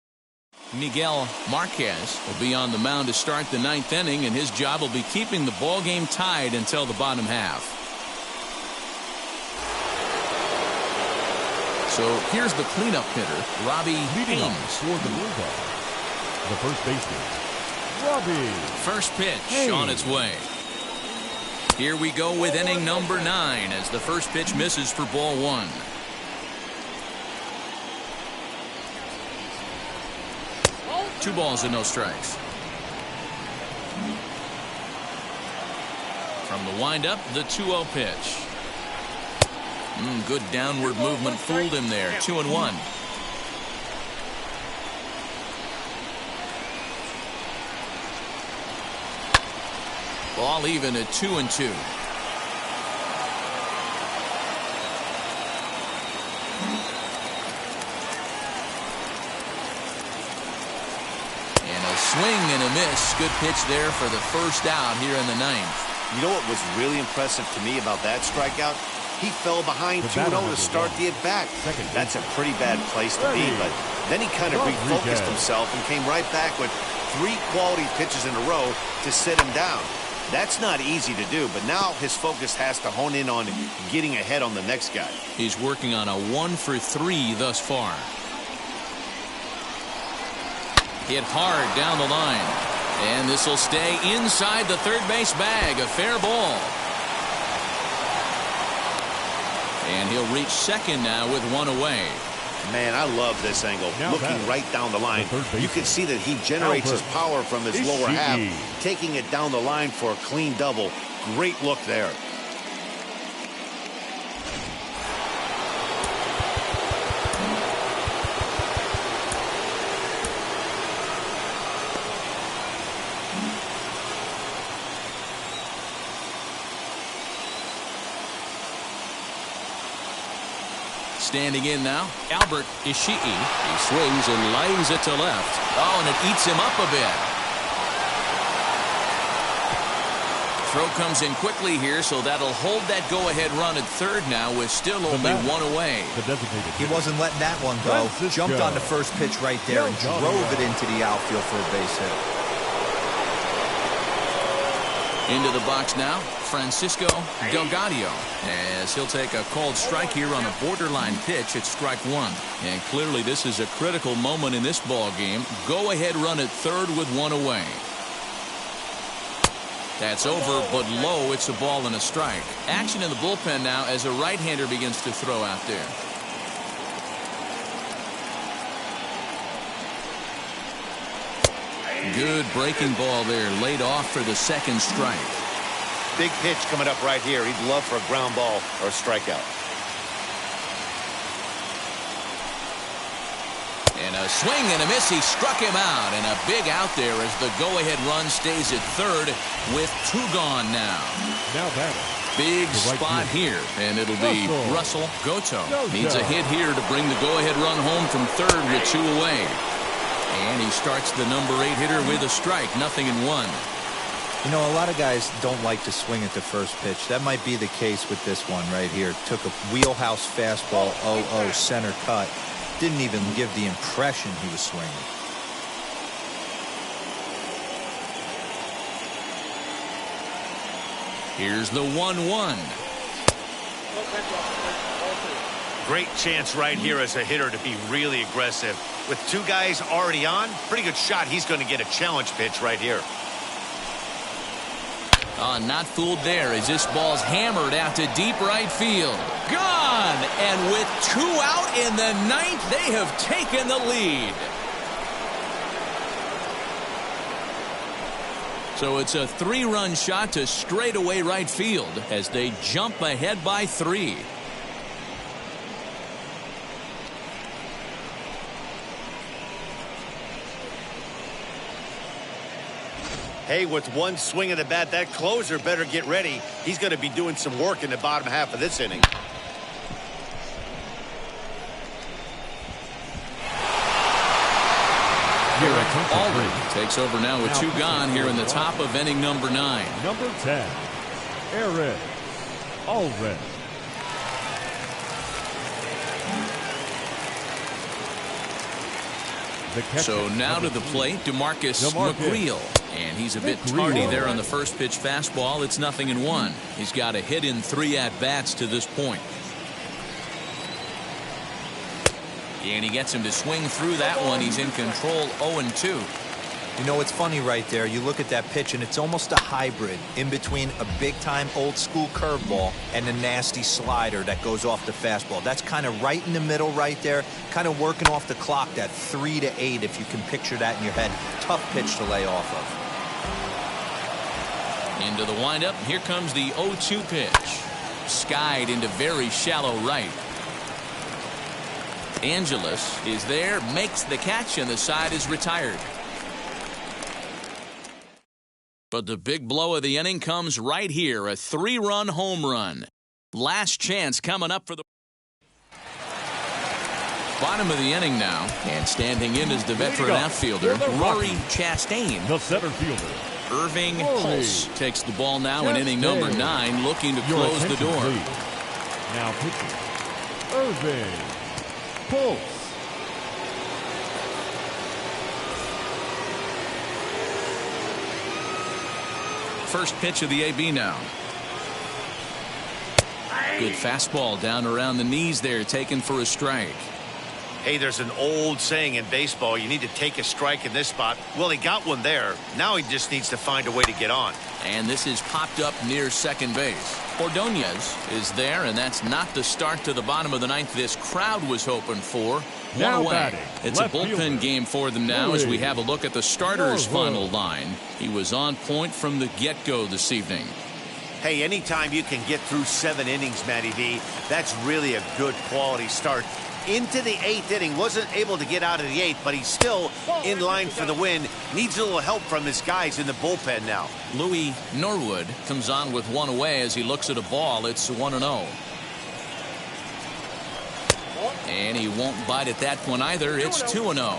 Miguel Marquez will be on the mound to start the 9th inning, and his job will be keeping the ball game tied until the bottom half. So here's the cleanup hitter, Robbie Haynes. For the Bulldogs, the first baseman, Robbie. First pitch on its way. Here we go with inning number 9 as the first pitch misses for ball 1. Two balls and no strikes. From the windup, the 2-0 pitch. Good downward movement fooled him there. 2-1. Ball even at 2-2. Swing and a miss. Good pitch there for the first out here in the 9th. You know what was really impressive to me about that strikeout? He fell behind 2-0 to start the at-bat. That's a pretty bad place to be, but then he kind of refocused himself and came right back with 3 quality pitches in a row to sit him down. That's not easy to do, but now his focus has to hone in on getting ahead on the next guy. He's working on a 1 for 3 thus far. Hit hard down the line, and this will stay inside the third base bag. A fair ball, and he'll reach second now with 1 away. Man, I love this angle. Looking right down the line, you can see that he generates his power from his lower half, taking it down the line for a clean double. Great look there. Standing in now, Albert Ishii. He swings and lines it to left. Oh, and it eats him up a bit. Throw comes in quickly here, so that'll hold that go-ahead run at third now with still only 1 away. He wasn't letting that one go. Jumped on the first pitch right there and drove it into the outfield for a base hit. Into the box now, Francisco Delgadio, as he'll take a called strike here on a borderline pitch at strike 1. And clearly this is a critical moment in this ball game. Go ahead run at third with 1 away. That's over, but low. It's a ball and a strike. Action in the bullpen now as a right-hander begins to throw out there. Good breaking ball there, laid off for the second strike. Big pitch coming up right here. He'd love for a ground ball or a strikeout. And a swing and a miss. He struck him out, and a big out there as the go-ahead run stays at third with 2 gone now. Now that big spot here, and it'll be Russell Goto. Needs a hit here to bring the go-ahead run home from third with 2 away. And he starts the number 8 hitter with a strike, 0-1. You know, a lot of guys don't like to swing at the first pitch. That might be the case with this one right here. Took a wheelhouse fastball, 0-0 center cut. Didn't even give the impression he was swinging. Here's the 1-1. Great chance right here as a hitter to be really aggressive. With 2 guys already on, pretty good shot. He's going to get a challenge pitch right here. Not fooled there as this ball's hammered out to deep right field. Gone! And with 2 out in the 9th, they have taken the lead. So it's a 3-run shot to straightaway right field as they jump ahead by 3. Hey, with one swing of the bat, that closer better get ready. He's going to be doing some work in the bottom half of this inning. Aldridge takes over now with 2 gone here in the top of inning number 9. Number 10, Aaron Aldridge. So now to the plate, DeMarcus McGreal. And he's a bit tardy there on the first pitch fastball. It's 0-1. He's got a hit in 3 at-bats to this point. And he gets him to swing through that one. He's in control, 0-2. You know, it's funny right there. You look at that pitch, and it's almost a hybrid in between a big-time old-school curveball and a nasty slider that goes off the fastball. That's kind of right in the middle right there, kind of working off the clock, that 3 to 8, if you can picture that in your head. Tough pitch to lay off of. Into the windup. Here comes the 0-2 pitch. Skied into very shallow right. Angeles is there, makes the catch, and the side is retired. But the big blow of the inning comes right here, a 3-run home run. Last chance coming up for the bottom of the inning now, and standing in is the veteran outfielder, Rory Chastain. The center fielder, Irving Pulse takes the ball now in inning number 9, looking to close the door. Please. Now pitching, Irving Pulse. First pitch of the AB now. Good fastball down around the knees there, taken for a strike. Hey, there's an old saying in baseball, you need to take a strike in this spot. Well, he got one there. Now he just needs to find a way to get on. And this is popped up near second base. Ordonez is there, and that's not the start to the bottom of the 9th this crowd was hoping for. One away. It's a bullpen game for them now as we have a look at the starters' final line. He was on point from the get-go this evening. Hey, anytime you can get through 7 innings, Matty V, that's really a good quality start. Into the 8th inning, wasn't able to get out of the 8th, but he's still in line for the win. Needs a little help from his guys in the bullpen now. Louis Norwood comes on with 1 away as he looks at a ball. It's 1-0. And he won't bite at that one either. It's 2-0.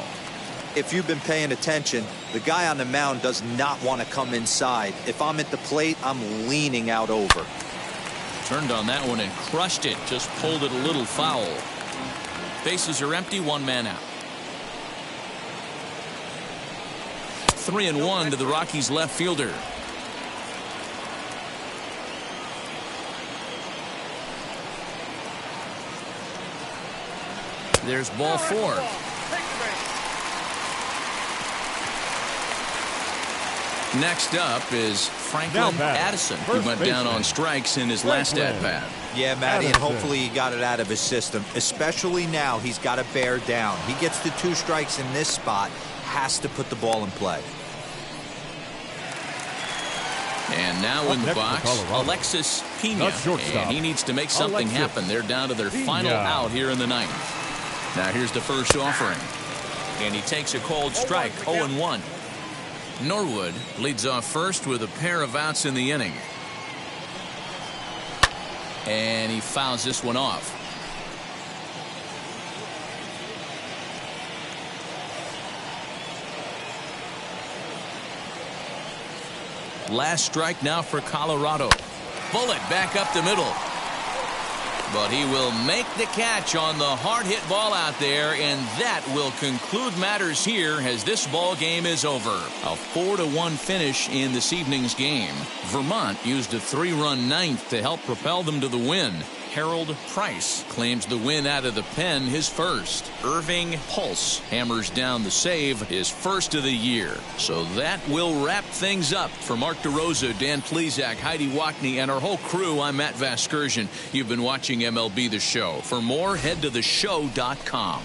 If you've been paying attention, the guy on the mound does not want to come inside. If I'm at the plate, I'm leaning out over. Turned on that one and crushed it. Just pulled it a little foul. Bases are empty, 1 man out. 3-1 to the Rockies left fielder. There's ball 4. Next up is Franklin Addison, who went down on strikes in his last at-bat. Yeah, Matty, and hopefully he got it out of his system. Especially now, he's got to bear down. He gets the 2 strikes in this spot, has to put the ball in play. And now in the box, Alexis Pena, and he needs to make something happen. They're down to their final out here in the 9th. Now here's the first offering, and he takes a cold strike, 0-1. Norwood leads off first with a pair of outs in the inning. And he fouls this one off. Last strike now for Colorado. Bullet back up the middle. But he will make the catch on the hard hit ball out there, and that will conclude matters here as this ball game is over. A 4-1 finish in this evening's game. Vermont used a 3-run 9th to help propel them to the win. Harold Price claims the win out of the pen, his first. Irving Pulse hammers down the save, his first of the year. So that will wrap things up. For Mark DeRosa, Dan Plezak, Heidi Wackney, and our whole crew, I'm Matt Vasgersian. You've been watching MLB The Show. For more, head to theshow.com.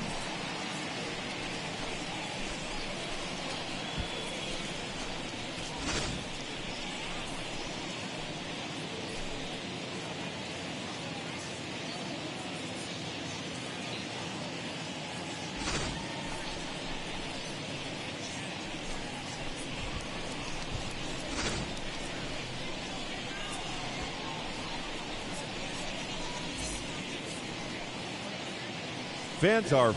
Fans are